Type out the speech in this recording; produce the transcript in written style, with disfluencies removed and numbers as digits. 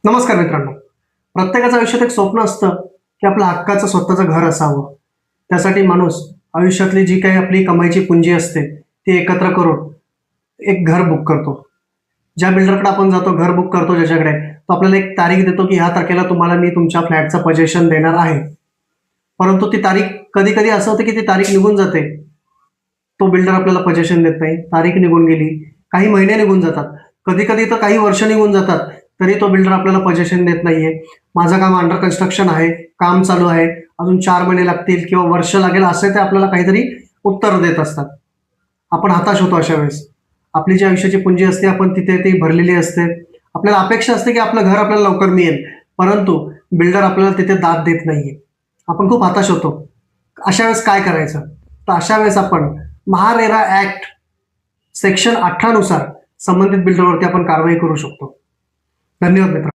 नमस्कार मित्रांनो. प्रत्येकाचं आयुष्यात एक स्वप्न असतं की आपलं हक्काचं स्वतःचं घर असावं. त्यासाठी माणूस आयुष्यातली जी काही आपली कमाईची पुंजी असते ती एकत्र करून एक घर बुक करतो. ज्या बिल्डरकडे आपण जातो, घर बुक करतो ज्याच्याकडे, तो आपल्याला एक तारीख देतो की ह्या तारखेला तुम्हाला मी तुमच्या फ्लॅटचं पोजेशन देणार आहे. परंतु ती तारीख कधी कधी असं होतं की ती तारीख निघून जाते. तो बिल्डर आपल्याला पोजेशन देत नाही. तारीख निघून गेली, काही महिने निघून जातात, कधी कधी तर काही वर्ष निघून जातात, तरी तो बिल्डर आपल्याला पोजेशन देत नाहीये. माझं काम अंडर कन्स्ट्रक्शन आहे, काम चालू आहे, अजून 4 महिने लागतील किंवा वर्ष लागेल, असे ते आपल्याला काहीतरी उत्तर देत असतात. आपण हताश होतो अशा वेळेस. आपली जी आयुष्याची पुंजी असते आपण तिथे ती भरलेली असते. आपल्याला अपेक्षा असते की आपलं घर आपल्याला लवकर मिळेल, परंतु बिल्डर आपल्याला तिथे दाद देत नाहीये. आपण खूप हताश होतो. अशा वेळेस काय करायचं? तर अशा वेळेस आपण महारेरा ऍक्ट सेक्शन 18 नुसार संबंधित बिल्डरवरती आपण कारवाई करू शकतो. धन्यवाद मित्र.